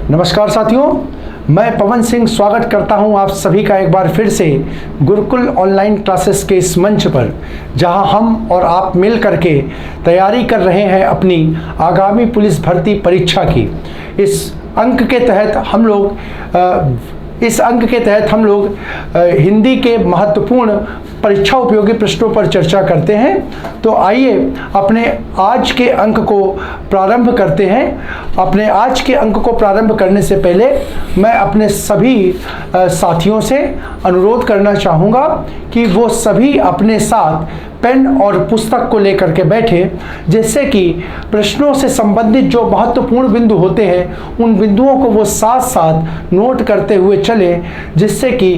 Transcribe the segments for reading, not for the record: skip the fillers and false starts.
नमस्कार साथियों, मैं पवन सिंह स्वागत करता हूं आप सभी का एक बार फिर से गुरुकुल ऑनलाइन क्लासेस के इस मंच पर, जहां हम और आप मिल करके तैयारी कर रहे हैं अपनी आगामी पुलिस भर्ती परीक्षा की। इस अंक के तहत हम लोग हिंदी के महत्वपूर्ण परीक्षा उपयोगी प्रश्नों पर चर्चा करते हैं। तो आइए अपने आज के अंक को प्रारंभ करते हैं। अपने आज के अंक को प्रारंभ करने से पहले मैं अपने सभी साथियों से अनुरोध करना चाहूँगा कि वो सभी अपने साथ पेन और पुस्तक को लेकर के बैठे, जिससे कि प्रश्नों से संबंधित जो महत्वपूर्ण बिंदु होते हैं उन बिंदुओं को वो साथ साथ नोट करते हुए चले, जिससे कि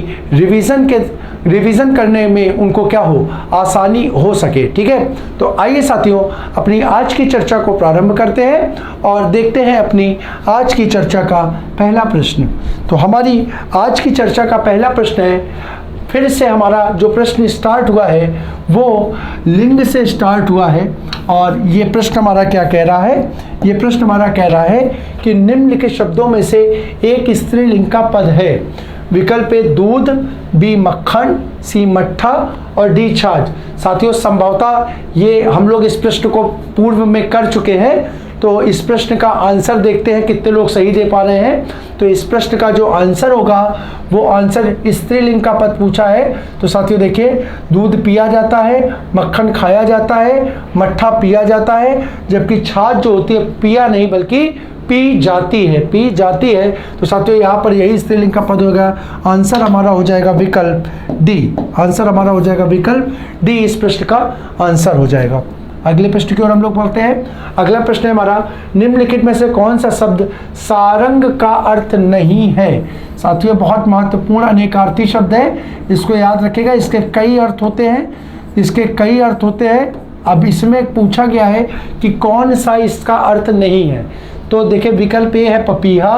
रिवीजन करने में उनको क्या हो, आसानी हो सके। ठीक है, तो आइए साथियों अपनी आज की चर्चा को प्रारंभ करते हैं और देखते हैं अपनी आज की चर्चा का पहला प्रश्न। तो हमारी आज की चर्चा का पहला प्रश्न है, फिर से हमारा जो प्रश्न स्टार्ट हुआ है वो लिंग से स्टार्ट हुआ है। और ये प्रश्न हमारा क्या कह रहा है? ये प्रश्न हमारा कह रहा है कि निम्नलिखित शब्दों में से एक स्त्रीलिंग का पद है। विकल्प ए दूध, बी मक्खन, सी मट्ठा और डी छाछ। साथियों संभवतः ये हम लोग इस प्रश्न को पूर्व में कर चुके हैं, तो इस प्रश्न का आंसर देखते हैं कितने लोग सही दे पा रहे हैं। तो इस प्रश्न का जो आंसर होगा वो आंसर स्त्रीलिंग का पद पूछा है। तो साथियों देखिए, दूध पिया जाता है, मक्खन खाया जाता है, मट्ठा पिया जाता है, जबकि छाछ जो होती है पिया नहीं बल्कि पी जाती है। तो साथियों यहाँ पर यही स्त्रीलिंग का पद होगा। आंसर हमारा हो जाएगा विकल्प डी। आंसर हमारा हो जाएगा विकल्प डी, इस प्रश्न का आंसर हो जाएगा। अगले प्रश्न की ओर हम लोग बढ़ते हैं। अगला प्रश्न है हमारा, निम्नलिखित में से कौन सा शब्द सारंग का अर्थ नहीं है? साथियों बहुत महत्वपूर्ण अनेकार्थी शब्द है, इसको याद रखिएगा। इसके कई अर्थ होते हैं। अब इसमें पूछा गया है कि कौन सा इसका अर्थ नहीं है। तो देखिए, विकल्प ए है पपीहा,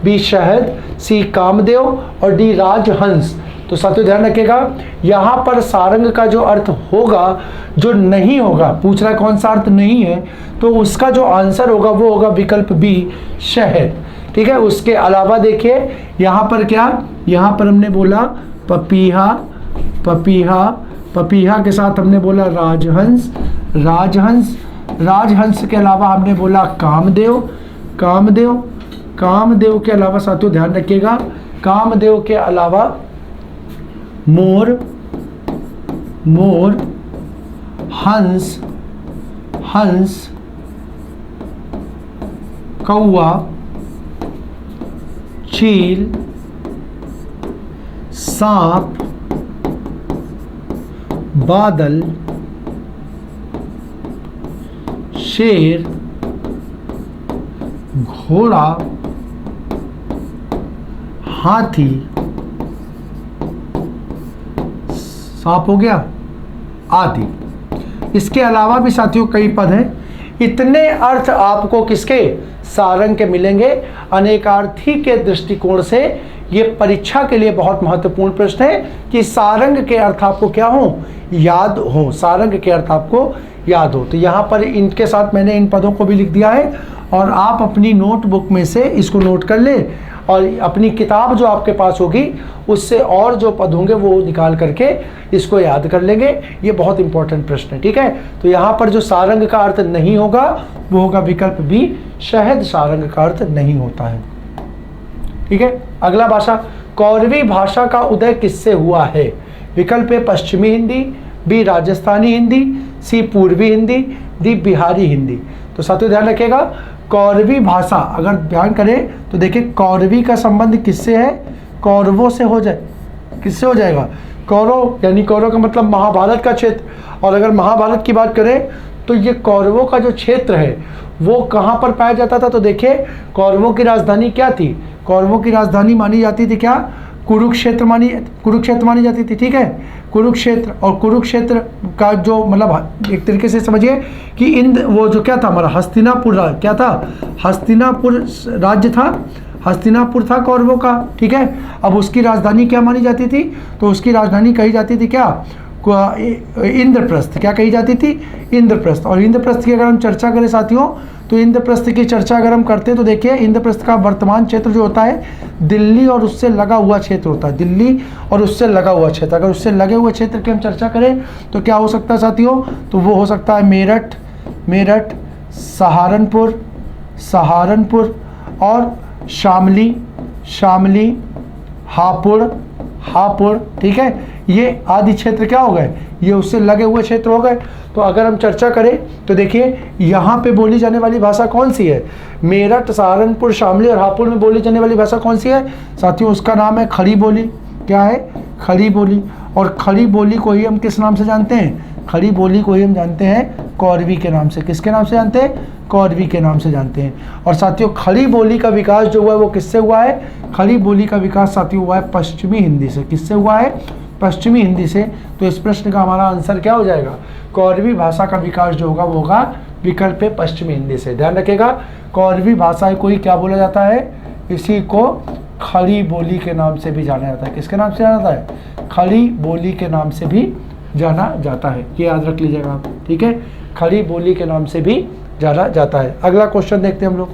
बी शहद, सी कामदेव और डी राजहंस। तो साथियों ध्यान रखिएगा, यहाँ पर सारंग का जो अर्थ होगा, जो नहीं होगा, पूछ रहा है कौन सा अर्थ नहीं है, तो उसका जो आंसर होगा वो होगा विकल्प बी शहद। ठीक है, उसके अलावा देखिए यहाँ पर क्या, यहाँ पर हमने बोला पपीहा के साथ हमने बोला राजहंस के अलावा हमने बोला कामदेव के अलावा साथियों ध्यान रखिएगा, कामदेव के अलावा मोर, हंस, कौआ, चील, सांप, बादल, शेर, घोड़ा, हाथी, सांप हो गया आदि। इसके अलावा भी साथियों कई पद हैं। इतने अर्थ आपको किसके, सारंग के मिलेंगे। अनेकार्थी के दृष्टिकोण से ये परीक्षा के लिए बहुत महत्वपूर्ण प्रश्न है कि सारंग के अर्थ आपको क्या हो, याद हो। सारंग के अर्थ आपको याद हो। तो यहाँ पर इनके साथ मैंने इन पदों को भी लिख दिया है और आप अपनी नोटबुक में से इसको नोट कर ले और अपनी किताब जो आपके पास होगी उससे और जो पद होंगे वो निकाल करके इसको याद कर लेंगे। ये बहुत इंपॉर्टेंट प्रश्न है। ठीक है, तो यहाँ पर जो सारंग का अर्थ नहीं होगा वो होगा विकल्प बी शहद। सारंग का अर्थ नहीं होता है। ठीक है, अगला भाषा, कौरवी भाषा का उदय किससे हुआ है? विकल्प ए पश्चिमी हिंदी, बी राजस्थानी हिंदी, सी पूर्वी हिंदी, डी बिहारी हिंदी। तो साथियों ध्यान रखिएगा, कौरवी भाषा अगर ध्यान करें तो देखिए कौरवी का संबंध किससे है, कौरवों से हो जाए। किससे हो जाएगा? कौरव, यानी कौरव का मतलब महाभारत का क्षेत्र। और अगर महाभारत की बात करें तो ये कौरवों का जो क्षेत्र है वो कहाँ पर पाया जाता था? तो देखिए कौरवों की राजधानी क्या थी? कौरवों की राजधानी मानी जाती थी क्या? कुरुक्षेत्र मानी जाती थी। ठीक है, कुरुक्षेत्र। और कुरुक्षेत्र का जो मतलब एक तरीके से समझिए कि वो जो क्या था हमारा हस्तिनापुर, क्या था? हस्तिनापुर राज्य था, हस्तिनापुर था कौरवों का। ठीक है, अब उसकी राजधानी क्या मानी जाती थी? तो उसकी राजधानी कही जाती थी क्या? इंद्रप्रस्थ क्या कही जाती थी? इंद्रप्रस्थ। और इंद्रप्रस्थ की अगर हम चर्चा करें साथियों, तो इंद्रप्रस्थ की चर्चा अगर हम करते हैं तो देखिए इंद्रप्रस्थ का वर्तमान क्षेत्र जो होता है दिल्ली और उससे लगा हुआ क्षेत्र होता है, दिल्ली और उससे लगा हुआ क्षेत्र। अगर उससे लगे हुए क्षेत्र की हम चर्चा करें तो क्या हो सकता है साथियों? तो वो हो सकता है मेरठ, सहारनपुर और शामली, हापुड़, ठीक है, ये आदि क्षेत्र क्या हो गए? ये उससे लगे हुए क्षेत्र हो गए। तो अगर हम चर्चा करें तो देखिए यहाँ पे बोली जाने वाली भाषा कौन सी है? मेरठ, सहारनपुर, शामली और हापुड़ में बोली जाने वाली भाषा कौन सी है साथियों? उसका नाम है खड़ी बोली। क्या है? खड़ी बोली। और खड़ी बोली को ही हम किस नाम से जानते हैं? खड़ी बोली को ही हम जानते हैं कौरवी के नाम से। किसके नाम से जानते हैं? कौरवी के नाम से जानते हैं। और साथियों खड़ी बोली का विकास जो हुआ है वो किससे हुआ है? खड़ी बोली का विकास साथियों हुआ है पश्चिमी हिंदी से। किससे हुआ है? पश्चिमी हिंदी से। तो इस प्रश्न का हमारा आंसर क्या हो जाएगा? कौरवी भाषा का विकास जो होगा वो होगा विकल्प है पश्चिमी हिंदी से। ध्यान रखिएगा, कौरवी भाषा को ही क्या बोला जाता है? इसी को खड़ी बोली के नाम से भी जाना जाता है। किसके नाम से जाना जाता है? खड़ी बोली के नाम से भी जाना जाता है। ये याद रख लीजिएगा आप, ठीक है, खड़ी बोली के नाम से भी जाना जाता है। अगला क्वेश्चन देखते हैं हम लोग।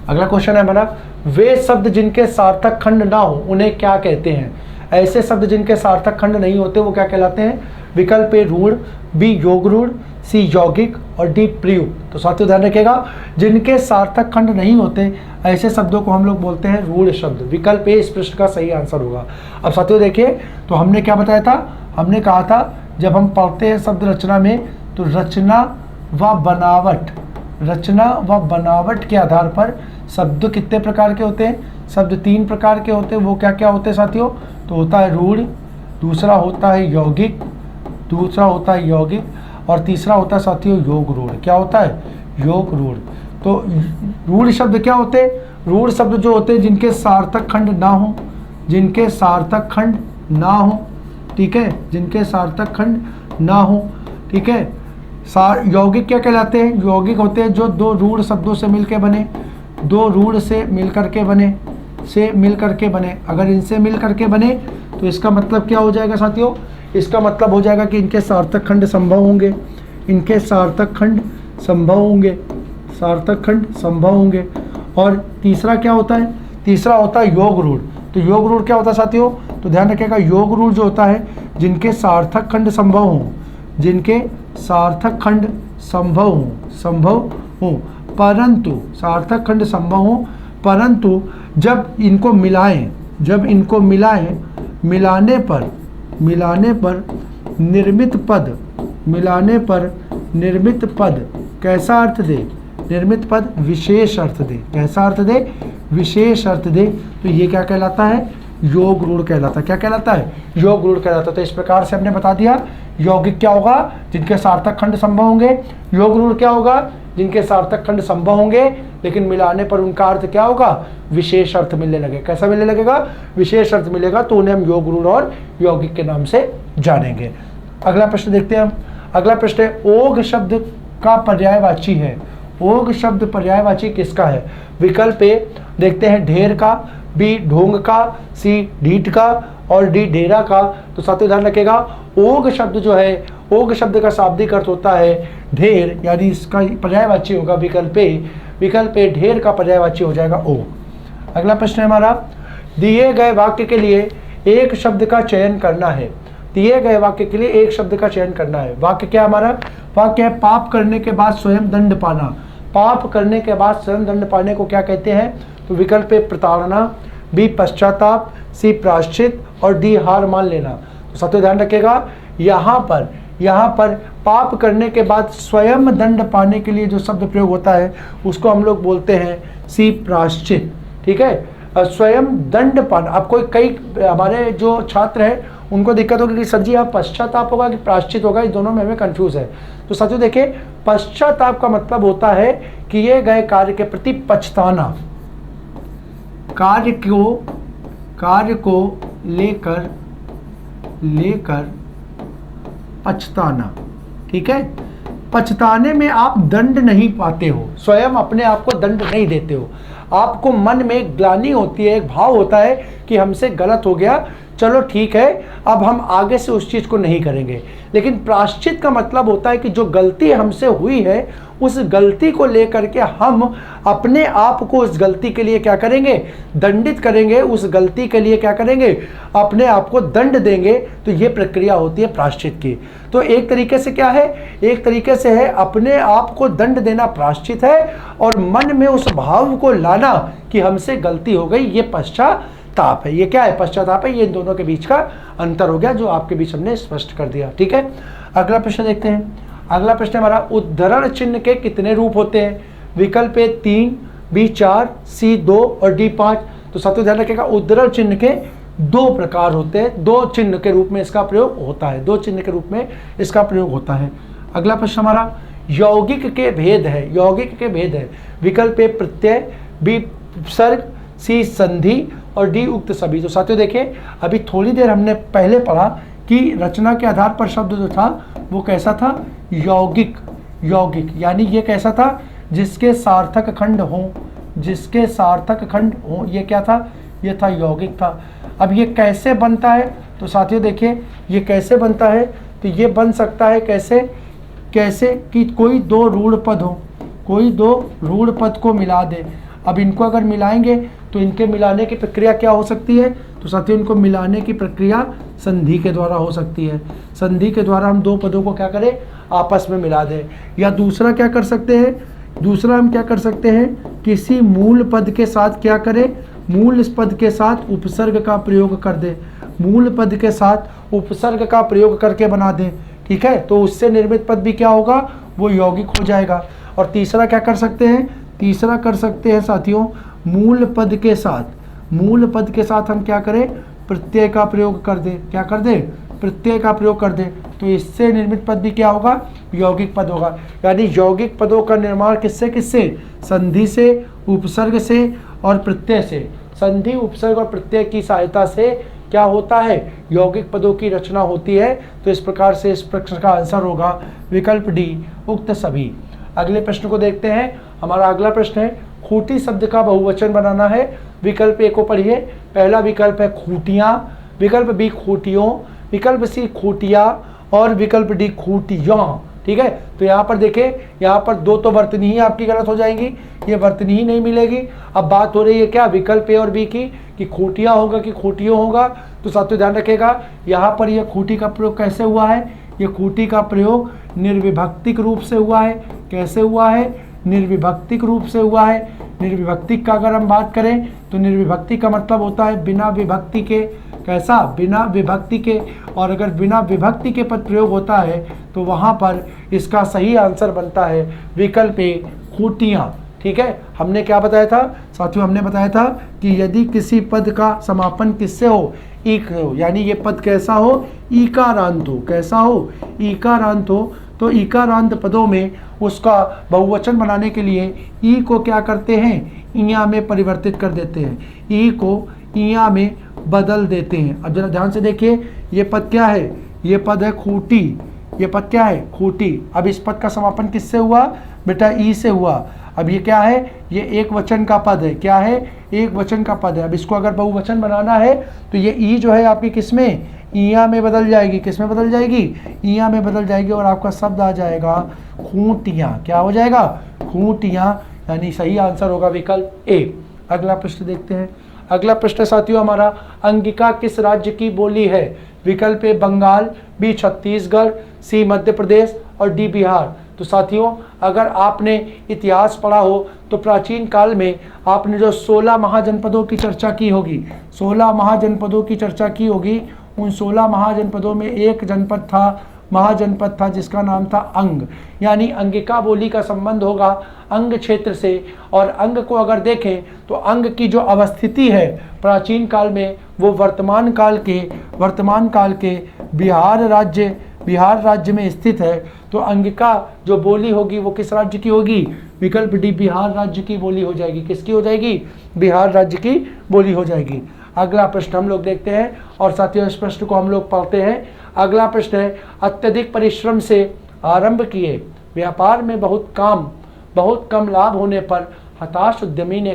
अगला क्वेश्चन है हमारा, वे शब्द जिनके सार्थक खंड ना हो उन्हें क्या कहते हैं? ऐसे शब्द जिनके सार्थक खंड नहीं होते वो क्या कहलाते हैं? विकल्प ए रूढ़, बी योग रूढ़, सी यौगिक और डी प्रयुक्त। तो साथियों ध्यान रखिएगा, जिनके सार्थक खंड नहीं होते ऐसे शब्दों को हम लोग बोलते हैं रूढ़ शब्द। विकल्प ए इस प्रश्न का सही आंसर होगा। अब साथियों देखिए, तो हमने क्या बताया था? हमने कहा था जब हम पढ़ते हैं शब्द रचना में तो रचना व बनावट के आधार पर शब्द कितने प्रकार के होते हैं? शब्द 3 प्रकार के होते हैं। वो क्या क्या होते हैं साथियों? तो होता है रूढ़, दूसरा होता है यौगिक, और तीसरा होता है साथियों योग रूढ़। क्या होता है? योग रूढ़। तो रूढ़ शब्द क्या होते हैं? रूढ़ शब्द जो होते हैं जिनके सार्थक खंड ना हो, ठीक है, जिनके सार्थक खंड ना हो, ठीक है। यौगिक क्या कहलाते हैं? यौगिक होते हैं जो 2 रूढ़ शब्दों से मिलकर बने, 2 रूढ़ से मिलकर के बने। अगर इनसे मिलकर के बने तो इसका मतलब क्या हो जाएगा साथियों? इसका मतलब हो जाएगा कि इनके सार्थक खंड संभव होंगे। और तीसरा क्या होता है? तीसरा होता है योग रूढ़। तो योग रूढ़ क्या होता है साथियों? तो ध्यान रखिएगा, योग रूढ़ जो होता है जिनके सार्थक खंड संभव हो, परंतु जब इनको मिलाने पर निर्मित पद कैसा अर्थ दे? निर्मित पद विशेष अर्थ दे। कैसा अर्थ दे? विशेष अर्थ दे। तो ये क्या कहलाता है? योग रूढ़ कहलाता है। क्या कहलाता है? योग रूढ़ कहलाता है। तो इस प्रकार से हमने बता दिया, यौगिक क्या होगा? जिनके सार्थक खंड संभव होंगे। योग रूढ़ क्या होगा? जिनके सार्थक खंड संभव होंगे लेकिन मिलाने पर उनका अर्थ क्या होगा? विशेष अर्थ मिलने लगेगा। कैसा मिलने लगेगा? विशेष अर्थ मिलेगा। तो उन्हें हम योग रूढ़ और यौगिक के नाम से जानेंगे। अगला प्रश्न देखते हैं हम। अगला प्रश्न है, ओघ शब्द का पर्यायवाची है। ओघ शब्द पर्यायवाची किसका है? विकल्प ए देखते हैं ढेर का, बी ढोंग का, सी ढीठ का और डी ढेरा का। तो साथियों ध्यान रखिएगा, ओघ शब्द जो है, ओघ शब्द का शाब्दिक अर्थ होता है ढेर, यानी इसका पर्यायवाची होगा विकल्प ए ढेर का पर्यायवाची हो जाएगा ओघ। अगला प्रश्न है हमारा, दिए गए वाक्य के लिए एक शब्द का चयन करना है। दिए गए वाक्य के लिए एक शब्द का चयन करना है। वाक्य क्या हमारा? वाक्य है, पाप करने के बाद स्वयं दंड पाना। पाप करने के बाद स्वयं दंड पाने को क्या कहते हैं? तो विकल्प ए प्रताड़ना, बी पश्चाताप, सी प्रायश्चित और डी हार मान लेना। तो साथियों ध्यान रखिएगा, यहाँ पर पाप करने के बाद स्वयं दंड पाने के लिए जो शब्द प्रयोग होता है उसको हम लोग बोलते हैं सी प्रायश्चित। ठीक है, स्वयं दंड पाना। अब कई हमारे जो छात्र हैं उनको दिक्कत होगी कि सर जी आप पश्चाताप होगा कि प्रायश्चित होगा, इस दोनों में हमें कंफ्यूज है। तो साथियों देखिए, पश्चाताप का मतलब होता है किए गए कार्य के प्रति पछताना, कार्य को लेकर पछताना। ठीक है, पछताने में आप दंड नहीं पाते हो, स्वयं अपने आप को दंड नहीं देते हो। आपको मन में ग्लानि होती है, एक भाव होता है कि हमसे गलत हो गया, चलो ठीक है, अब हम आगे से उस चीज़ को नहीं करेंगे। लेकिन प्रायश्चित का मतलब होता है कि जो गलती हमसे हुई है उस गलती को लेकर के हम अपने आप को उस गलती के लिए क्या करेंगे, दंडित करेंगे, उस गलती के लिए क्या करेंगे, अपने आप को दंड देंगे। तो ये प्रक्रिया होती है प्रायश्चित की। तो एक तरीके से क्या है, एक तरीके से है अपने आप को दंड देना प्रायश्चित है, और मन में उस भाव को लाना कि हमसे गलती हो गई, ये पश्चाताप है। ये क्या है, पश्चाताप है। ये इन दोनों के बीच का अंतर हो गया जो आपके बीच हमने स्पष्ट कर दिया। ठीक है, अगला प्रश्न देखते हैं। अगला प्रश्न हमारा, उद्धरण चिन्ह के कितने रूप होते हैं? विकल्प ए 3, बी 4, सी 2 और डी 5। तो साथियों ध्यान रखिएगा, उद्धरण चिन्ह के 2 प्रकार होते हैं, 2 चिन्ह के रूप में इसका प्रयोग होता है, 2 चिन्ह के रूप में इसका प्रयोग होता है। अगला प्रश्न हमारा, यौगिक के भेद है, यौगिक के भेद है। विकल्प ए प्रत्यय, बी उपसर्ग, सी संधि और डी उक्त सभी। तो साथियों देखिए, अभी थोड़ी देर हमने पहले पढ़ा कि रचना के आधार पर शब्द जो था वो कैसा था, यौगिक। यौगिक यानी ये कैसा था, जिसके सार्थक खंड हो, जिसके सार्थक खंड हो, ये क्या था, ये था यौगिक था। अब ये कैसे बनता है, तो साथियों देखिए ये कैसे बनता है, तो ये बन सकता है कैसे, कैसे कि कोई 2 रूढ़ पद हो, कोई 2 रूढ़ पद को मिला दे। अब इनको अगर मिलाएंगे तो इनके मिलाने की प्रक्रिया क्या हो सकती है, तो साथियों इनको मिलाने की प्रक्रिया संधि के द्वारा हो सकती है। संधि के द्वारा हम 2 पदों को क्या करें, आपस में मिला दें। या दूसरा क्या कर सकते हैं, दूसरा हम क्या कर सकते हैं, किसी मूल पद के साथ क्या करें, मूल पद के साथ उपसर्ग का प्रयोग कर दें, मूल पद के साथ उपसर्ग का प्रयोग करके बना दें। ठीक है, तो उससे निर्मित पद भी क्या होगा, वो यौगिक हो जाएगा। और तीसरा क्या कर सकते हैं, तीसरा कर सकते हैं साथियों, मूल पद के साथ, मूल पद के साथ हम क्या करें, प्रत्यय का प्रयोग कर दें। क्या कर दें, प्रत्यय का प्रयोग कर दें। तो इससे निर्मित पद भी क्या होगा, यौगिक पद होगा। यानी यौगिक पदों का निर्माण किससे किससे, संधि से, उपसर्ग से और प्रत्यय से। संधि, उपसर्ग और प्रत्यय की सहायता से क्या होता है, यौगिक पदों की रचना होती है। तो इस प्रकार से इस प्रश्न का आंसर होगा विकल्प डी, उक्त सभी। अगले प्रश्न को देखते हैं। हमारा अगला प्रश्न है, खूंटी शब्द का बहुवचन बनाना है। विकल्प ए को पढ़िए। पहला विकल्प है खूंटियाँ, विकल्प बी खूंटियों, विकल्प सी खूंटिया और विकल्प डी खूंटियाँ। ठीक है, तो यहाँ पर देखें, यहाँ पर 2 तो वर्तनी ही आपकी गलत हो जाएंगी, ये वर्तनी ही नहीं मिलेगी। अब बात हो रही है क्या, विकल्प ए और बी की, कि खूंटियाँ होगा कि खूंटियों होगा। तो साथियों ध्यान रखिएगा, यहाँ पर यह खूंटी का प्रयोग कैसे हुआ है, ये खूंटी का प्रयोग निर्विभक्तिक रूप से हुआ है। कैसे हुआ है, निर्विभक्तिक रूप से हुआ है। निर्विभक्तिक का अगर हम बात करें तो निर्विभक्ति का मतलब होता है बिना विभक्ति के। कैसा, बिना विभक्ति के। और अगर बिना विभक्ति के पद प्रयोग होता है तो वहाँ पर इसका सही आंसर बनता है विकल्प ए, खूंटियाँ। ठीक है, हमने क्या बताया था साथियों, हमने बताया था कि यदि किसी पद का समापन किससे हो, ईक हो, यानी ये पद कैसा हो, ईकारांत हो। कैसा हो, ईकारांत हो। तो ईकारांत पदों में उसका बहुवचन बनाने के लिए ई को क्या करते हैं, इया में परिवर्तित कर देते हैं, ई को इया में बदल देते हैं। अब जरा ध्यान से देखिए, ये पद क्या है, ये पद है खूंटी, ये पद क्या है, खूंटी। अब इस पद का समापन किससे हुआ बेटा, ई से हुआ। अब ये क्या है, ये एक वचन का पद है। क्या है, एक वचन का पद है। अब इसको अगर बहुवचन बनाना है तो ये ई जो है आपकी किसमें, इया में बदल जाएगी। किस में बदल जाएगी, इया में बदल जाएगी और आपका शब्द आ जाएगा खूंटियाँ। क्या हो जाएगा, खूंटियाँ। यानी सही आंसर होगा विकल्प ए। अगला प्रश्न देखते हैं। अगला प्रश्न साथियों हमारा, अंगिका किस राज्य की बोली है? विकल्प ए बंगाल, बी छत्तीसगढ़, सी मध्य प्रदेश और डी बिहार। तो साथियों अगर आपने इतिहास पढ़ा हो तो प्राचीन काल में आपने जो 16 महाजनपदों की चर्चा की होगी, 16 महाजनपदों की चर्चा की होगी, उन 16 महाजनपदों में एक जनपद था, महाजनपद था जिसका नाम था अंग। यानी अंगिका बोली का संबंध होगा अंग क्षेत्र से। और अंग को अगर देखें तो अंग की जो अवस्थिति है प्राचीन काल में वो वर्तमान काल के बिहार राज्य में स्थित है। तो अंगिका जो बोली होगी वो किस राज्य की होगी, विकल्प डी, बिहार राज्य की बोली हो जाएगी। किसकी हो जाएगी, बिहार राज्य की बोली हो जाएगी। अगला प्रश्न हम लोग देखते हैं और साथियों इस प्रश्न को हम लोग पढ़ते हैं। अगला प्रश्न है, अत्यधिक परिश्रम से आरंभ किए व्यापार में बहुत कम लाभ होने पर हताश उद्यमी ने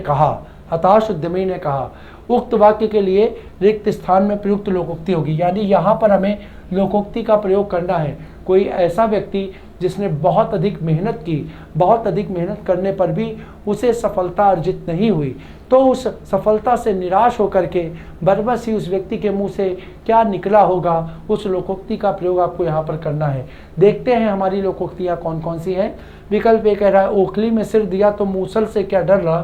कहा, उक्त वाक्य के लिए रिक्त स्थान में प्रयुक्त लोकोक्ति होगी। यानी यहाँ पर हमें लोकोक्ति का प्रयोग करना है। कोई ऐसा व्यक्ति जिसने बहुत अधिक मेहनत की, बहुत अधिक मेहनत करने पर भी उसे सफलता अर्जित नहीं हुई, तो उस सफलता से निराश होकर के बरबस ही उस व्यक्ति के मुंह से क्या निकला होगा, उस लोकोक्ति का प्रयोग आपको यहाँ पर करना है। देखते हैं हमारी लोकोक्तियाँ कौन कौन सी हैं। विकल्प ए कह रहा है ओखली में सिर दिया तो मूसल से क्या डर रहा।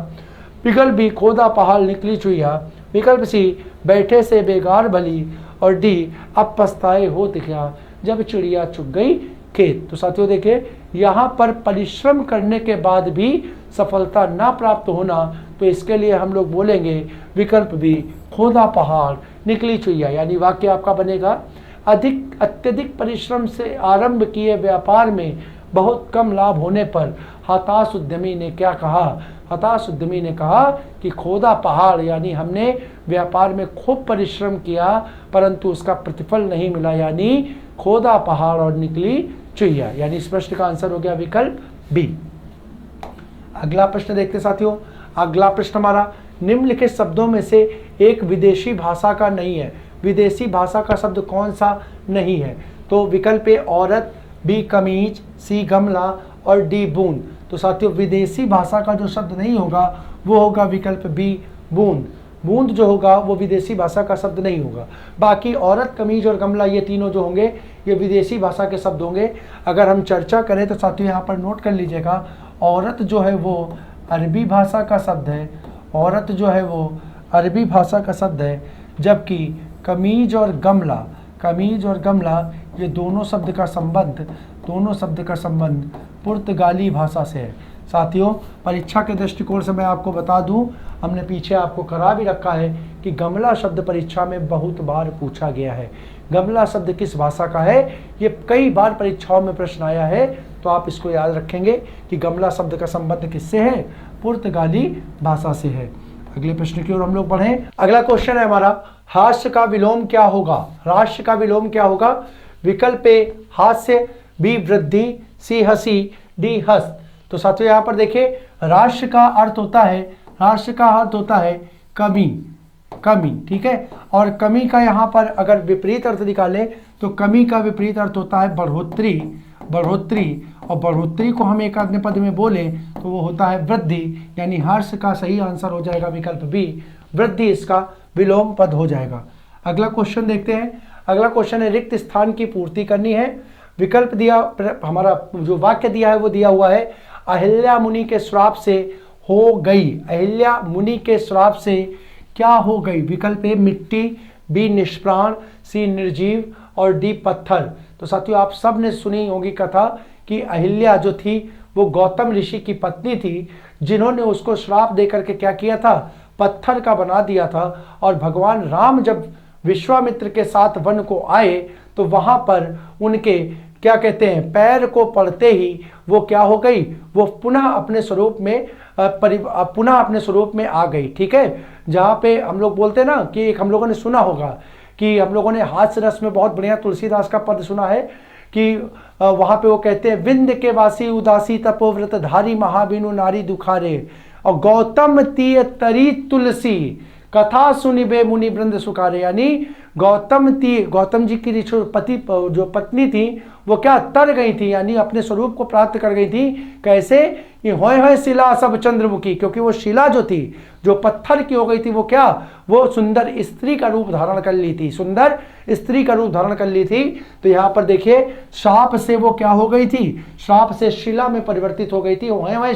विकल्प बी खोदा पहाड़ निकली चुईया। विकल्प सी बैठे से बेगार भली। और डी अब पछताए हो दिखा जब चिड़िया चुग गई खेत। तो साथियों देखिए, यहाँ पर परिश्रम करने के बाद भी सफलता ना प्राप्त होना, तो इसके लिए हम लोग बोलेंगे विकल्प बी खोदा पहाड़ निकली चुईया। यानी वाक्य आपका बनेगा अत्यधिक परिश्रम से आरंभ किए व्यापार में बहुत कम लाभ होने पर हताश उद्यमी ने क्या कहा। हताश उद्यमी ने कहा कि खोदा पहाड़, यानी हमने व्यापार में खूब परिश्रम किया परंतु उसका प्रतिफल नहीं मिला, यानी खोदा पहाड़ और निकली चुईया। यानी इस प्रश्न का आंसर हो गया विकल्प बी। अगला प्रश्न देखते साथियों। अगला प्रश्न हमारा निम्नलिखित शब्दों में से एक विदेशी भाषा का नहीं है। विदेशी भाषा का शब्द कौन सा नहीं है। तो विकल्प ए औरत, बी कमीज, सी गमला और डी बूंद। तो साथियों विदेशी भाषा का जो शब्द नहीं होगा वो होगा विकल्प बी बूंद। बूंद जो होगा वो विदेशी भाषा का शब्द नहीं होगा। बाकी औरत, कमीज और गमला ये तीनों जो होंगे ये विदेशी भाषा के शब्द होंगे। अगर हम चर्चा करें तो साथियों यहाँ पर नोट कर लीजिएगा, औरत जो है वो अरबी भाषा का शब्द है। औरत जो है वो अरबी भाषा का शब्द है, जबकि कमीज और गमला ये दोनों शब्द का संबंध पुर्तगाली भाषा से है। साथियों परीक्षा के दृष्टिकोण से मैं आपको बता दूं, हमने पीछे आपको करा भी रखा है कि गमला शब्द परीक्षा में बहुत बार पूछा गया है। गमला शब्द किस भाषा का है, ये कई बार परीक्षाओं में प्रश्न आया है, तो आप इसको याद रखेंगे कि गमला शब्द का संबंध किससे है, पुर्तगाली भाषा से है। अगले प्रश्न की ओर हम लोग बढ़ें। अगला क्वेश्चन है हमारा, हास्य का विलोम क्या होगा। हास्य का विलोम क्या होगा। विकल्प ए हास्य, बी वृद्धि, सी हंसी, डी हस्त। तो साथियों यहाँ पर देखिए, हास्य का अर्थ होता है कमी, ठीक है। और कमी का यहाँ पर अगर विपरीत अर्थ निकालें तो कमी का विपरीत अर्थ होता है बढ़ोतरी। और बढ़ोतरी को हम एक आधे पद में बोले तो वो होता है वृद्धि। यानी हर्ष का सही आंसर हो जाएगा विकल्प बी, वृद्धि इसका विलोम पद हो जाएगा। अगला क्वेश्चन देखते हैं। अगला क्वेश्चन है रिक्त स्थान की पूर्ति करनी है। विकल्प दिया, हमारा जो वाक्य दिया है वो दिया हुआ है, अहिल्या मुनि के श्राप से हो गई। अहिल्या मुनि के श्राप से क्या हो गई। विकल्प ए मिट्टी, बी निष्प्राण, सी निर्जीव और डी पत्थर। तो साथियों आप सब ने सुनी होगी कथा कि अहिल्या जो थी वो गौतम ऋषि की पत्नी थी, जिन्होंने उसको श्राप देकर के क्या किया था, पत्थर का बना दिया था। और भगवान राम जब विश्वामित्र के साथ वन को आए तो वहां पर उनके क्या कहते हैं, पैर को पड़ते ही वो क्या हो गई, वो पुनः अपने स्वरूप में आ गई। ठीक है, जहाँ पे हम लोग बोलते हैं ना कि एक हम लोगों ने सुना होगा कि हम लोगों ने हास्य रस में बहुत बढ़िया तुलसीदास का पद सुना है कि वहां पे वो कहते हैं, विंध्य के वासी उदासी तपोव्रत धारी महाबीनु नारी दुखारे और गौतम तीय तरी तुलसी कथा सुनिबे मुनि वृंद सुखारे। यानी गौतम जी की जो पत्नी थी वो क्या तर गई थी, यानी अपने स्वरूप को प्राप्त कर गई थी। कैसे, ये होय शिला सब चंद्रमुखी, क्योंकि वो शिला जो थी, जो पत्थर की हो गई थी, वो क्या, वो सुंदर स्त्री का रूप धारण कर ली थी, सुंदर स्त्री का रूप धारण कर ली थी। तो यहाँ पर देखिए, श्राप से वो क्या हो गई थी, श्राप से शिला में परिवर्तित हो गई थी। होय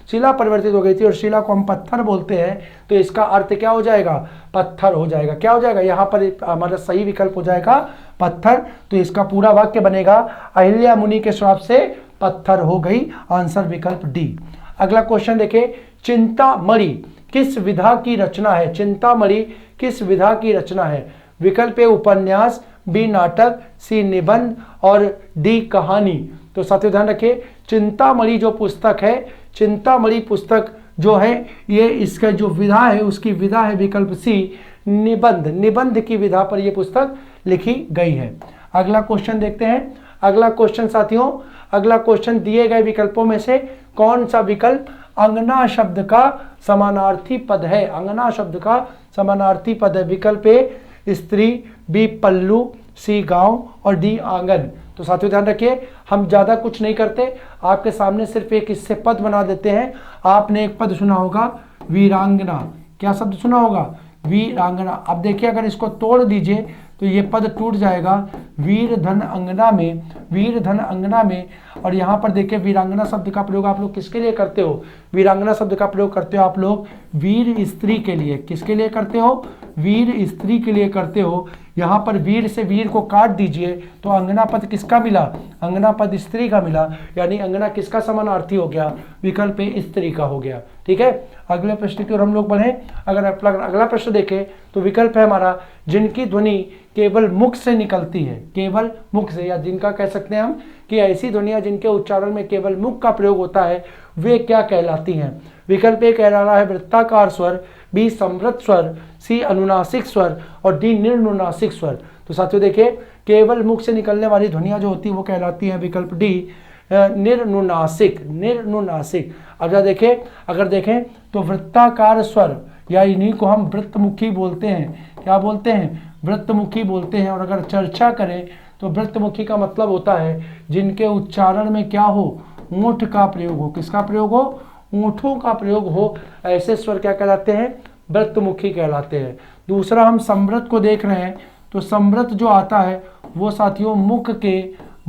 शिला परिवर्तित हो गई थी, और शिला को हम पत्थर बोलते हैं, तो इसका अर्थ क्या हो जाएगा, पत्थर हो जाएगा। क्या हो जाएगा, यहाँ पर हमारा सही विकल्प हो जाएगा पत्थर। तो इसका पूरा वाक्य बनेगा, अहिल्या मुनि के श्राप से पत्थर हो गई। आंसर विकल्प डी। अगला क्वेश्चन देखिए, चिंतामणि किस विधा की रचना है। चिंतामणि किस विधा की रचना है। विकल्प ए उपन्यास, बी नाटक, सी निबंध और डी कहानी। तो साथियों ध्यान रखिए, चिंतामणि जो पुस्तक है, चिंतामणि पुस्तक जो है, ये इसका जो विधा है उसकी विधा है विकल्प सी निबंध। निबंध की विधा पर यह पुस्तक लिखी गई है। अगला क्वेश्चन देखते हैं। अगला क्वेश्चन साथियों, अगला क्वेश्चन दिए गए विकल्पों में से कौन सा विकल्प अंगना शब्द का समानार्थी पद है। अंगना शब्द का समानार्थी पद है। विकल्प ए स्त्री, बी पल्लू, सी गांव और डी आंगन। तो साथियों ध्यान रखिए, हम ज्यादा कुछ नहीं करते, आपके सामने सिर्फ एक इससे पद बना देते हैं। आपने एक पद सुना होगा वीरांगना, क्या शब्द सुना होगा? वीरांगना। अब देखिए अगर इसको तोड़ दीजिए तो ये पद टूट जाएगा, वीर धन अंगना में, वीर धन अंगना में। और यहाँ पर देखिए वीरांगना शब्द का प्रयोग आप लोग किसके लिए करते हो? वीरांगना शब्द का प्रयोग करते हो आप लोग वीर स्त्री के लिए। किसके लिए करते हो? वीर स्त्री के लिए करते हो। यहाँ पर वीर से वीर को काट दीजिए तो अंगना पद किसका मिला? अंगना पद स्त्री का मिला, यानी अंगना किसका समानार्थी हो गया? विकल्प ए स्त्री का हो गया। ठीक है, अगले प्रश्न की ओर हम लोग बढ़े। अगर अगला प्रश्न देखें तो विकल्प है हमारा जिनकी ध्वनि केवल मुख से निकलती है, केवल मुख से, या जिनका कह सकते हैं हम कि ऐसी ध्वनियां जिनके उच्चारण में केवल मुख का प्रयोग होता है, वे क्या कहलाती हैं? विकल्प ए कह रहा है वृत्ताकार स्वर, बी समृद्ध स्वर, सी अनुनासिक स्वर और डी निर्नुनासिक स्वर। तो साथियों देखिए, केवल मुख से निकलने वाली ध्वनियां जो होती है वो कहलाती हैं विकल्प डी निर्नुनासिक, निर्नुनासिक। अगर देखें तो वृत्ताकार स्वर या इन्हीं को हम वृत्तमुखी बोलते हैं। क्या बोलते हैं? वृत्तमुखी बोलते हैं। और अगर चर्चा करें तो वृत्तमुखी का मतलब होता है जिनके उच्चारण में क्या हो? ओंठ का प्रयोग हो। किसका प्रयोग हो? ओंठों का प्रयोग हो। ऐसे स्वर क्या कहलाते हैं? वृत्तमुखी कहलाते हैं। दूसरा हम समृद्ध को देख रहे हैं तो समृद्ध जो आता है वो साथियों मुख के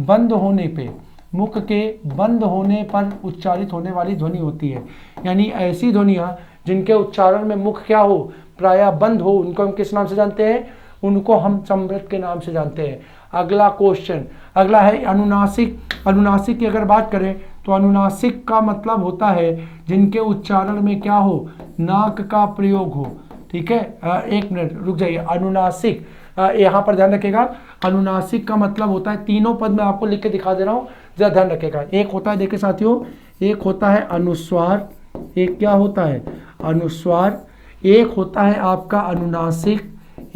बंद होने पे, मुख के बंद होने पर उच्चारित होने वाली ध्वनि होती है। यानी ऐसी ध्वनियां जिनके उच्चारण में मुख क्या हो? प्रायः बंद हो, उनको हम किस नाम से जानते हैं? उनको हम समृद्ध के नाम से जानते हैं। अगला क्वेश्चन, अगला है अनुनासिक। अनुनासिक की अगर बात करें तो अनुनासिक का मतलब होता है जिनके उच्चारण में क्या हो? नाक का प्रयोग हो। ठीक है, एक मिनट रुक जाइए। अनुनासिक, यहाँ पर ध्यान रखिएगा, अनुनासिक का मतलब होता है, तीनों पद मैं आपको लिख के दिखा दे रहा हूँ, जरा ध्यान रखिएगा। एक होता है, देखिए साथियों, एक होता है अनुस्वार, एक क्या होता है? अनुस्वार। एक होता है आपका अनुनासिक,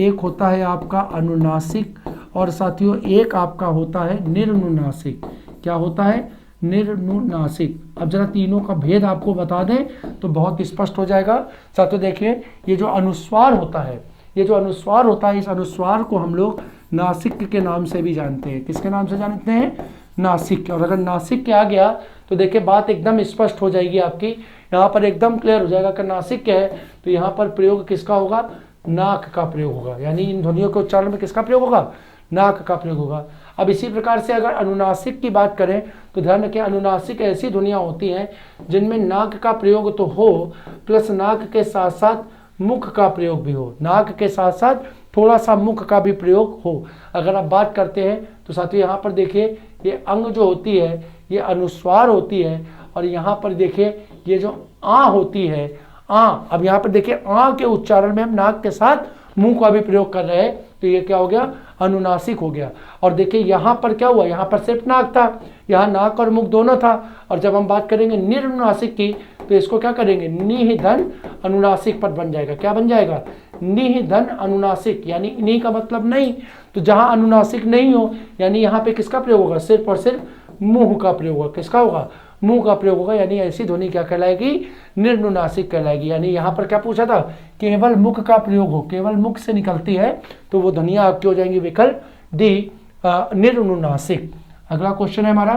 एक होता है आपका अनुनासिक, और साथियों एक आपका होता है निर्नुनासिक। क्या होता है? निर्नुनासिक। अब जरा तीनों का भेद आपको बता दें तो बहुत स्पष्ट हो जाएगा। साथियों देखिए, ये जो अनुस्वार होता है, ये जो अनुस्वार होता है, इस अनुस्वार को हम लोग नासिक के नाम से भी जानते हैं। किसके नाम से जानते हैं? नासिक। और अगर नासिक के आ गया तो देखिए बात एकदम स्पष्ट हो जाएगी आपकी, यहाँ पर एकदम क्लियर हो जाएगा कि नासिक क्या है। तो यहाँ पर प्रयोग किसका होगा? नाक का प्रयोग होगा। यानी इन ध्वनियों के उच्चारण में किसका प्रयोग होगा? नाक का प्रयोग होगा। अब इसी प्रकार से अगर अनुनासिक की बात करें तो ध्यान रखें, अनुनासिक ऐसी ध्वनियाँ होती हैं जिनमें नाक का प्रयोग तो हो, प्लस नाक के साथ साथ मुख का प्रयोग भी हो, नाक के साथ साथ थोड़ा सा मुख का भी प्रयोग हो। अगर आप बात करते हैं तो साथियों यहाँ पर देखिए, ये अंग जो होती है ये अनुस्वार होती है, और यहाँ पर देखिए ये जो आ होती है, आ। अब यहाँ पर देखिए आ के उच्चारण में हम नाक के साथ मुंह का भी प्रयोग कर रहे हैं, तो ये क्या हो गया? अनुनासिक हो गया। और देखिए यहाँ पर क्या हुआ? यहाँ पर सिर्फ नाक था, यहाँ नाक और मुख दोनों था। और जब हम बात करेंगे निर्नुनासिक की तो इसको क्या करेंगे? निधन अनुनासिक पद बन जाएगा। क्या बन जाएगा? निधन अनुनासिक, यानी नी का मतलब नहीं। तो जहाँ अनुनासिक नहीं हो यानी यहाँ पे किसका प्रयोग होगा? सिर्फ और सिर्फ मुंह का प्रयोग होगा। किसका होगा? मुंह का प्रयोग होगा। यानी ऐसी ध्वनि क्या कहलाएगी? निर्नुनासिक कहलाएगी। यानी यहाँ पर क्या पूछा था? केवल मुख का प्रयोग हो, केवल मुख से निकलती है तो वो ध्वनियाँ आपकी हो जाएंगी विकल्प डी निर्नुनासिक। अगला क्वेश्चन है हमारा,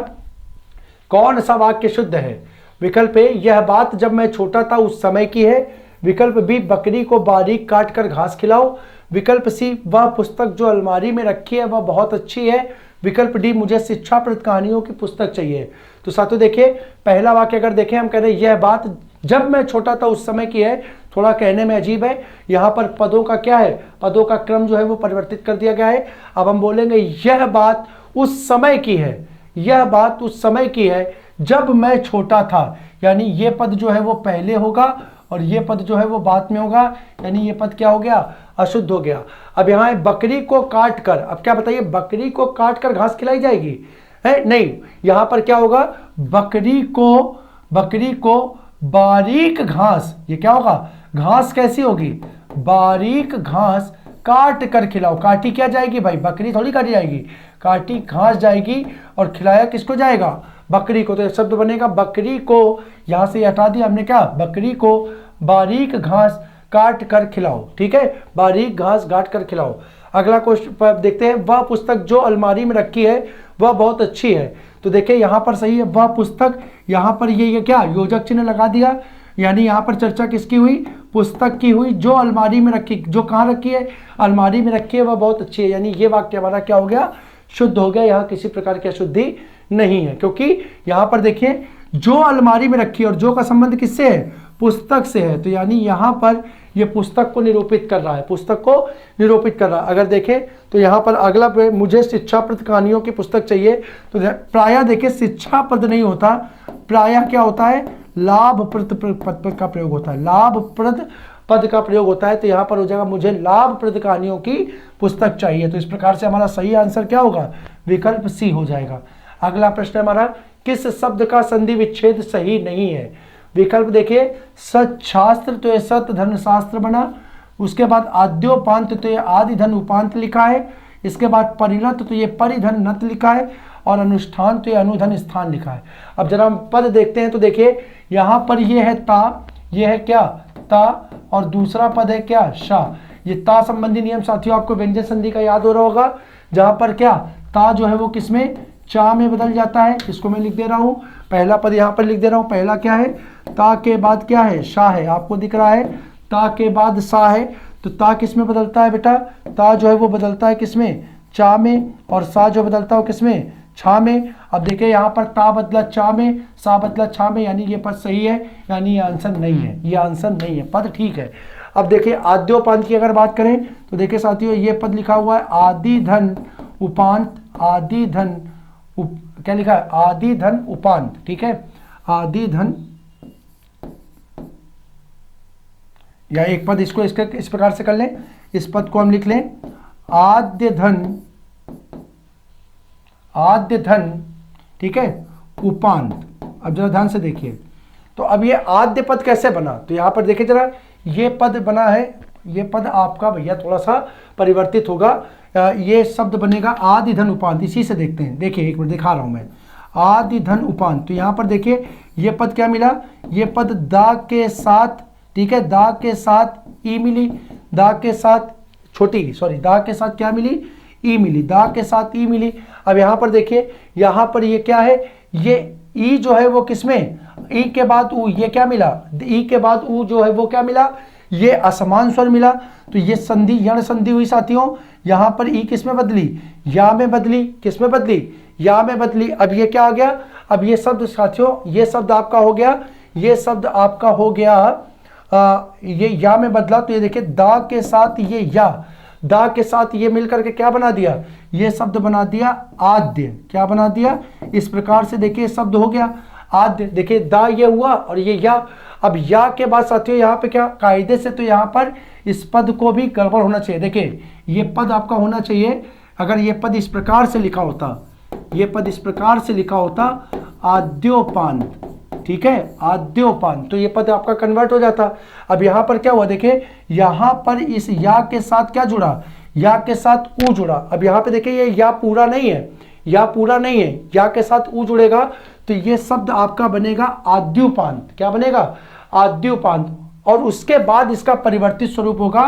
कौन सा वाक्य शुद्ध है? विकल्प ए यह बात जब मैं छोटा था उस समय की है। विकल्प बी बकरी को बारीक काट कर घास खिलाओ। विकल्प सी वह पुस्तक जो अलमारी में रखी है वह बहुत अच्छी है। विकल्प डी मुझे शिक्षाप्रद कहानियों की पुस्तक चाहिए। तो साथियों देखिए, पहला वाक्य अगर देखें, हम कह रहे हैं यह बात जब मैं छोटा था उस समय की है, थोड़ा कहने में अजीब है। यहाँ पर पदों का क्या है? पदों का क्रम जो है वो परिवर्तित कर दिया गया है। अब हम बोलेंगे यह बात उस समय की है, यह बात उस समय की है जब मैं छोटा था, यानी ये पद जो है वो पहले होगा और ये पद जो है वो बाद में होगा, यानी ये पद क्या हो गया? अशुद्ध हो गया। अब यहाँ है बकरी को काट कर, अब क्या बताइए? बकरी को काट कर घास खिलाई जाएगी? है नहीं, यहाँ पर क्या होगा? बकरी को बारीक घास, ये क्या होगा? घास कैसी होगी? बारीक घास काट कर खिलाओ। काटी क्या जाएगी भाई? बकरी थोड़ी काटी जाएगी, काटी घास जाएगी और खिलाया किसको जाएगा? बकरी को, तो शब्द बनेगा बकरी को, यहाँ से हटा दिया हमने, क्या, बकरी को बारीक घास काट कर खिलाओ। ठीक है, बारीक घास काट कर खिलाओ। अगला क्वेश्चन देखते हैं, वह पुस्तक जो अलमारी में रखी है वह बहुत अच्छी है। तो देखिए यहाँ पर सही है, वह पुस्तक, यहाँ पर ये क्या, योजक चिन्ह लगा दिया, यानी यहाँ पर चर्चा किसकी हुई, पुस्तक की हुई, जो अलमारी में रखी, जो कहाँ रखी है, अलमारी में रखी है, वह बहुत अच्छी है। यानी ये वाक्य हमारा क्या हो गया, शुद्ध हो गया। यहाँ किसी प्रकार की अशुद्धि नहीं है, क्योंकि यहाँ पर देखिए जो अलमारी में रखी है, और जो का संबंध किससे है, पुस्तक से है। तो यानी यहाँ पर ये पुस्तक को निरूपित कर रहा है, पुस्तक को निरूपित कर रहा है। अगर देखें तो यहाँ पर अगला पे, मुझे शिक्षाप्रद कहानियों की पुस्तक चाहिए, तो प्रायः देखिए शिक्षाप्रद नहीं होता, प्रायः क्या होता है, लाभप्रद पद का प्रयोग होता है, लाभप्रद पद का प्रयोग होता है। तो यहाँ पर हो जाएगा, मुझे लाभप्रद कहानियों की पुस्तक चाहिए। तो इस प्रकार से हमारा सही आंसर क्या होगा, विकल्प सी हो जाएगा। अगला प्रश्न हमारा, किस शब्द का संधि विच्छेद सही नहीं है। विकल्प देखिए, सच्छास्त्र तो ये सत धन शास्त्र बना, उसके बाद आद्योपांत तो ये आदि धन उपांत लिखा है, इसके बाद परिणत तो ये परिधन नत लिखा है, और अनुष्ठान तो ये अनुधन स्थान लिखा है। अब जरा हम पद देखते हैं, तो देखिए यहाँ पर ये है ता, ये है क्या, ता, और दूसरा पद है क्या, शा। ये ता संबंधी नियम साथियों आपको व्यंजन संधि का याद हो रहा होगा, जहां पर क्या, ता जो है वो किसमें, चा में बदल जाता है। इसको मैं लिख दे रहा हूं, पहला पद यहाँ पर लिख दे रहा हूं, पहला क्या है, ता के बाद क्या है, शा है, आपको दिख रहा है, ता के बाद सा है। तो ता किस में बदलता है बेटा, ता जो है वो बदलता है किसमें, चा में, और सा जो बदलता है किसमें, छा में। अब देखिए यहाँ पर ता बदला चा में, सा बदला छा में, यानी ये पद सही है, यानी ये आंसर नहीं है, ये आंसर नहीं है, पद ठीक है। अब देखिए आद्योपांत की अगर बात करें, तो देखिए साथियों ये पद लिखा हुआ है आदि धन उपांत, आदि धन क्या लिखा है, आदि धन उपांत। ठीक है, आदि धन, या एक पद इसको इस प्रकार से कर लें, इस पद को हम लिख लें आद्य धन, आद्य धन, ठीक है, उपांत। अब जरा ध्यान से देखिए, तो अब ये आद्य पद कैसे बना, तो यहां पर देखिए जरा, ये पद बना है, ये पद आपका भैया थोड़ा सा परिवर्तित होगा, ये शब्द बनेगा आदि धन उपांत। इसी से देखते हैं, देखिए एक मिनट दिखा रहा हूं मैं, आदि धन उपांत। तो यहां पर देखिए ये पद क्या मिला, ये पद दा के साथ, ठीक है, दा के साथ ई मिली, दा के साथ छोटी, सॉरी, दा के साथ क्या मिली, ई मिली, दा के साथ ई मिली। अब यहाँ पर देखिए, यहाँ पर ये क्या है, ये ई जो है वो किसमें, ई के बाद ऊ, ये क्या मिला, ई के बाद ऊ जो है वो क्या मिला, ये असमान स्वर मिला। तो ये संधि यण संधि हुई साथियों, यहाँ पर ई किस में बदली, या में बदली, किस में बदली, या में बदली। अब ये क्या आ गया, अब ये शब्द साथियों, ये शब्द आपका हो गया, ये शब्द आपका हो गया, ये या में बदला। तो ये देखिए दा के साथ ये या, दा के साथ ये मिलकर के क्या बना दिया, ये शब्द बना दिया आद्य। क्या बना दिया, इस प्रकार से देखिए शब्द हो गया आद्य। देखिए दा ये हुआ और ये या। अब या के बाद साथियों यहाँ पे क्या, कायदे से तो यहाँ पर इस पद को भी गड़बड़ होना चाहिए। देखिए ये पद आपका होना चाहिए, अगर ये पद इस प्रकार से लिखा होता, ये पद इस प्रकार से लिखा होता आद्योपांत, ठीक है, आद्योपांत, तो ये पद आपका कन्वर्ट हो जाता। अब यहाँ पर क्या हुआ, देखिए यहाँ पर इस या के साथ क्या जुड़ा, या के साथ ऊ जुड़ा। अब यहाँ पे देखिए ये या पूरा नहीं है, या पूरा नहीं है, या के साथ ऊ जुड़ेगा तो ये शब्द आपका बनेगा आद्योपांत। क्या बनेगा, आद्योपांत। और उसके बाद इसका परिवर्तित स्वरूप होगा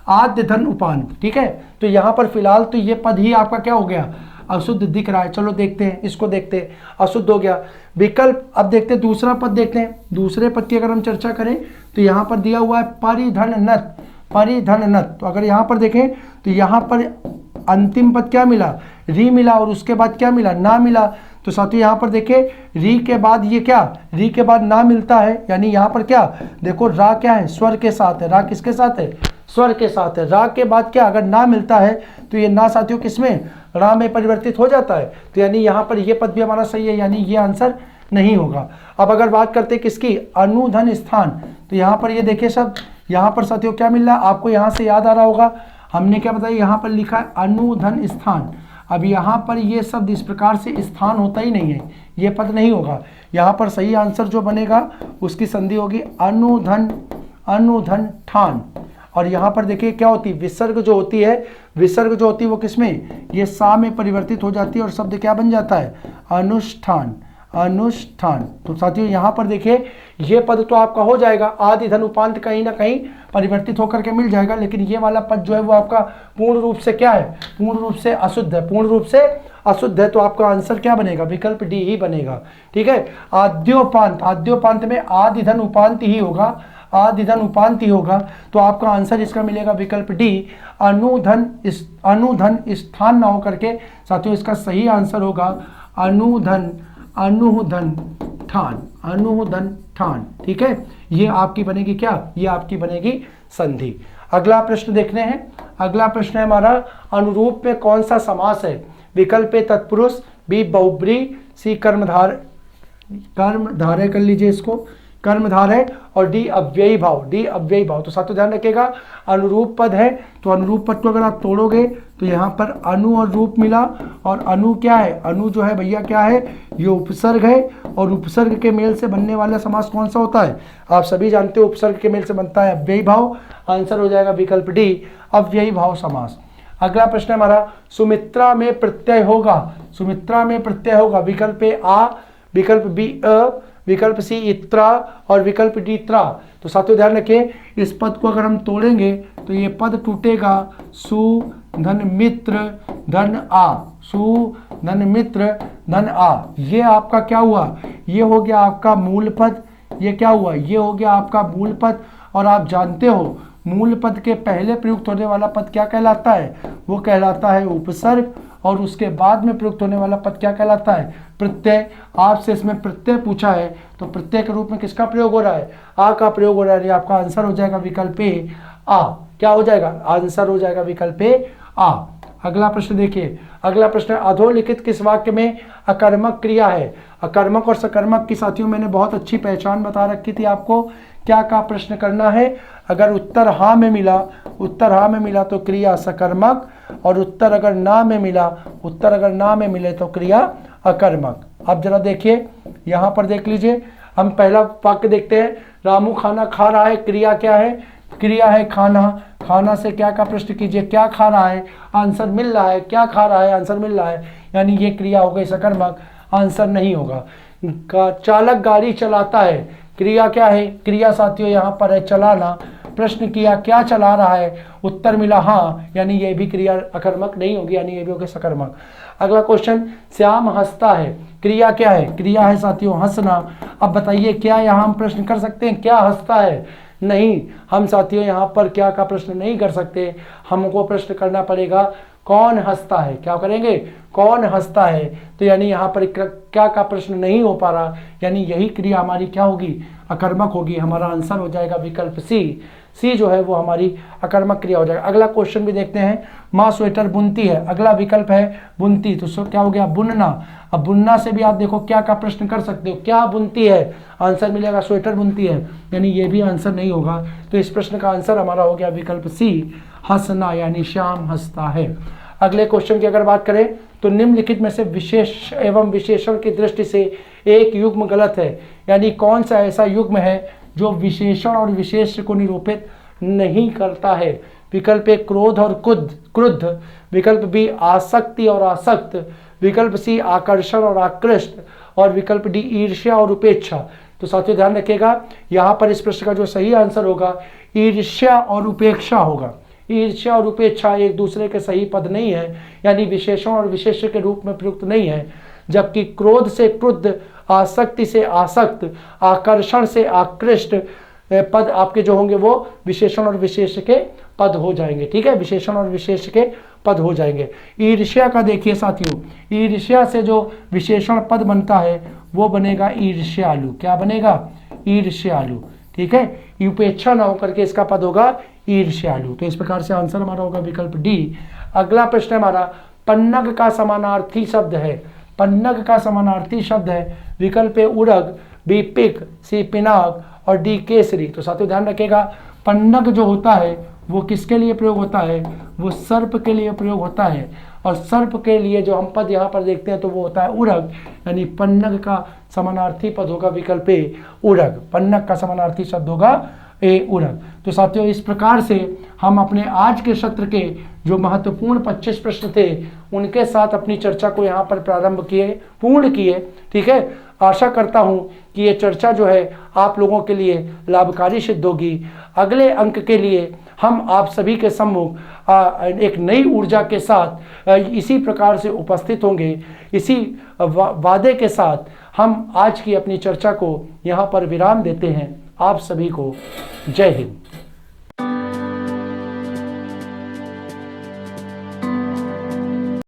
आद्य धन उपांत। ठीक है, तो यहाँ पर फिलहाल तो ये पद ही आपका क्या हो गया, अशुद्ध दिख रहा है। चलो देखते हैं, इसको देखते हैं, अशुद्ध हो गया विकल्प। अब देखते हैं दूसरा पद, देखते हैं दूसरे पद की अगर हम चर्चा करें तो यहाँ पर दिया हुआ है परिधन नत, परिधन नत। तो अगर यहाँ पर देखें तो यहाँ पर अंतिम पद क्या मिला, री मिला, और उसके बाद क्या मिला, ना मिला। तो साथियों यहाँ पर देखिए री के बाद ये क्या, री के बाद ना मिलता है, यानी यहाँ पर क्या देखो, रा क्या है, स्वर के साथ है, रा किसके साथ है, स्वर के साथ है। रा के बाद क्या, अगर ना मिलता है तो ये ना साथियों किसमें, रा में परिवर्तित हो जाता है। तो यानी यहाँ पर ये पद भी हमारा सही है, यानी ये आंसर नहीं होगा। अब अगर बात करते किसकी, अनुधन स्थान, तो यहाँ पर ये देखिए शब्द, यहाँ पर साथियों क्या मिल रहा है, आपको यहाँ से याद आ रहा होगा, हमने क्या बताया, यहाँ पर लिखा है अनुधन स्थान। अब यहाँ पर ये शब्द इस प्रकार से स्थान होता ही नहीं है, ये पद नहीं होगा। यहाँ पर सही आंसर जो बनेगा उसकी संधि होगी अनुधन, अनुधन ठान। और यहाँ पर देखिए क्या होती है, विसर्ग जो होती है, विसर्ग जो होती है वो किसमें, ये सा में परिवर्तित हो जाती है और शब्द क्या बन जाता है, अनुष्ठान, अनुष्ठान। तो साथियों यहाँ पर देखिए ये पद तो आपका हो जाएगा, आदि धन उपांत कहीं ना कहीं परिवर्तित होकर के मिल जाएगा, लेकिन ये वाला पद जो है वो आपका पूर्ण रूप से क्या है, पूर्ण रूप से अशुद्ध है, पूर्ण रूप से अशुद्ध है। तो आपका आंसर क्या बनेगा, विकल्प डी ही बनेगा। ठीक है, आद्योपांत, आद्योपांत में आदि धन उपांत ही होगा, आदि धन उपांत ही होगा। तो आपका आंसर इसका मिलेगा विकल्प डी, अनुधन स्थान ना होकर के साथियों इसका सही आंसर होगा अनुधन ठान, अनुधन ठान। ठीक है, ये आपकी बनेगी क्या, ये आपकी बनेगी संधि। अगला प्रश्न देखने हैं। अगला प्रश्न है हमारा, अनुरूप में कौन सा समास है, विकल्प ए तत्पुरुष, बी बहुब्री, सी कर्मधारय कर लीजिए इसको, कर्मधारय, और डी अव्ययी भाव, डी अव्ययी भाव। तो साथियों ध्यान रखिएगा अनुरूप पद है, तो अनुरूप पद को अगर आप तोड़ोगे तो यहाँ पर अनु और रूप मिला, और अनु क्या है, अनु जो है भैया क्या है, ये उपसर्ग है, और उपसर्ग के मेल से बनने वाला समास कौन सा होता है, आप सभी जानते हो उपसर्ग के मेल से बनता है अव्ययी भाव। आंसर हो जाएगा विकल्प डी, अव्ययी भाव समास। अगला प्रश्न है हमारा, सुमित्रा में प्रत्यय होगा, सुमित्रा में प्रत्यय होगा, विकल्प ए आ, विकल्प बी अ, विकल्प सी इत्रा, और विकल्प डी त्रा। तो साथियों ध्यान रखिए इस पद को अगर हम तोड़ेंगे तो ये पद टूटेगा सु धन मित्र धन आ, सु धन मित्र धन आ। ये आपका क्या हुआ, ये हो गया आपका मूल पद, ये क्या हुआ, ये हो गया आपका मूल पद। और आप जानते हो मूल पद के पहले प्रयुक्त होने वाला पद क्या कहलाता है, वो कहलाता है उपसर्ग, और उसके बाद में प्रयुक्त होने वाला पद क्या कहलाता है, प्रत्यय। आपसे इसमें प्रत्यय पूछा है तो प्रत्यय के रूप में किसका प्रयोग हो रहा है, आ का प्रयोग हो रहा है। आपका आंसर हो जाएगा विकल्प ए आ। क्या हो जाएगा, आंसर हो जाएगा विकल्प ए आ। अगला प्रश्न देखिए, अगला प्रश्न है, अधोलिखित किस वाक्य में अकर्मक क्रिया है। अकर्मक और सकर्मक की साथियों मैंने बहुत अच्छी पहचान बता रखी थी आपको, क्या का प्रश्न करना है। अगर उत्तर हाँ में मिला, उत्तर हाँ में मिला तो क्रिया सकर्मक, और उत्तर अगर ना में मिला, उत्तर अगर ना में मिले तो क्रिया अकर्मक। अब जरा देखिए यहाँ पर देख लीजिए, हम पहला वाक्य देखते हैं, रामू खाना खा रहा है, क्रिया क्या है, क्रिया है खाना, खाना से क्या का प्रश्न कीजिए, क्या खा रहा है, आंसर मिल रहा है, क्या खा रहा है, आंसर मिल रहा है, यानी ये क्रिया हो गई सकर्मक, आंसर नहीं होगा। चालक गाड़ी चलाता है, क्रिया क्या है, क्रिया साथियों यहाँ पर है चलाना, प्रश्न किया क्या चला रहा है, उत्तर मिला हाँ, यानी ये भी क्रिया अकर्मक नहीं होगी, यानी ये भी होगी सकर्मक। अगला क्वेश्चन, श्याम हंसता है, क्रिया क्या है, क्रिया है साथियों हंसना। अब बताइए क्या यहाँ हम प्रश्न कर सकते हैं, क्या हंसता है, नहीं, हम साथियों यहाँ पर क्या का प्रश्न नहीं कर सकते, हमको प्रश्न करना पड़ेगा कौन हंसता है। क्या करेंगे, कौन हंसता है, तो यानी यहाँ पर क्या का प्रश्न नहीं हो पा रहा, यानी यही क्रिया हमारी क्या होगी, अकर्मक होगी। हमारा आंसर हो जाएगा विकल्प सी, सी जो है वो हमारी अकर्मक क्रिया हो जाएगा। अगला क्वेश्चन भी देखते हैं, माँ स्वेटर बुनती है, अगला विकल्प है बुनती, तो क्या हो गया बुनना। अब बुनना से भी आप देखो क्या का प्रश्न कर सकते हो, क्या बुनती है, आंसर मिलेगा स्वेटर बुनती है, यानी ये भी आंसर नहीं होगा। तो इस प्रश्न का आंसर हमारा हो गया विकल्प सी, हंसना, यानी श्याम हंसता है। अगले क्वेश्चन की अगर बात करें तो निम्नलिखित में से विशेष एवं विशेषण की दृष्टि से एक युग्म गलत है, यानी कौन सा ऐसा युग्म है जो विशेषण और विशेष्य को निरूपित नहीं करता है। विकल्प ए क्रोध और क्रुद्ध, विकल्प बी आसक्ति और आसक्त, विकल्प सी आकर्षण और आकृष्ट, और विकल्प डी ईर्ष्या और उपेक्षा। तो साथियों ध्यान रखिएगा यहाँ पर इस प्रश्न का जो सही आंसर होगा ईर्ष्या और उपेक्षा होगा। ईर्ष्या और उपेक्षा एक दूसरे के सही पद नहीं है, यानी विशेषण और विशेष्य के रूप में प्रयुक्त नहीं है। जबकि क्रोध से क्रुद्ध, आसक्ति से आसक्त, आकर्षण से आकृष्ट पद आपके जो होंगे वो विशेषण और विशेष्य के पद हो जाएंगे। ठीक है, विशेषण और विशेष्य के पद हो जाएंगे। ईर्ष्या का देखिए साथियों, ईर्ष्या से जो विशेषण पद बनता है वो बनेगा ईर्ष्यालु। क्या बनेगा, ईर्ष्यालु। ठीक है, उपेक्षा ना होकर के इसका पद होगा ईर्ष्यालु। तो इस प्रकार से आंसर हमारा होगा विकल्प डी। अगला प्रश्न हमारा, पन्नग का समानार्थी शब्द है, पन्नग का समानार्थी शब्द है, विकल्प ए उड़ग, बी पिक, सी पिनाक, और डी केसरी। तो साथियों ध्यान रखिएगा पन्नग जो होता है वो किसके लिए प्रयोग होता है, वो सर्प के लिए प्रयोग होता है, और सर्प के लिए जो हम पद यहाँ पर देखते हैं तो वो होता है उड़ग, यानी पन्नग का समानार्थी पद होगा विकल्प ए उड़ग। पन्नग का समानार्थी शब्द होगा ए उड़ग। तो साथियों इस प्रकार से हम अपने आज के सत्र के जो महत्वपूर्ण 25 प्रश्न थे उनके साथ अपनी चर्चा को यहाँ पर प्रारंभ किए, पूर्ण किए। ठीक है, आशा करता हूं कि ये चर्चा जो है आप लोगों के लिए लाभकारी सिद्ध होगी। अगले अंक के लिए हम आप सभी के सम्मुख एक नई ऊर्जा के साथ इसी प्रकार से उपस्थित होंगे। इसी वादे के साथ हम आज की अपनी चर्चा को यहाँ पर विराम देते हैं। आप सभी को जय हिंद।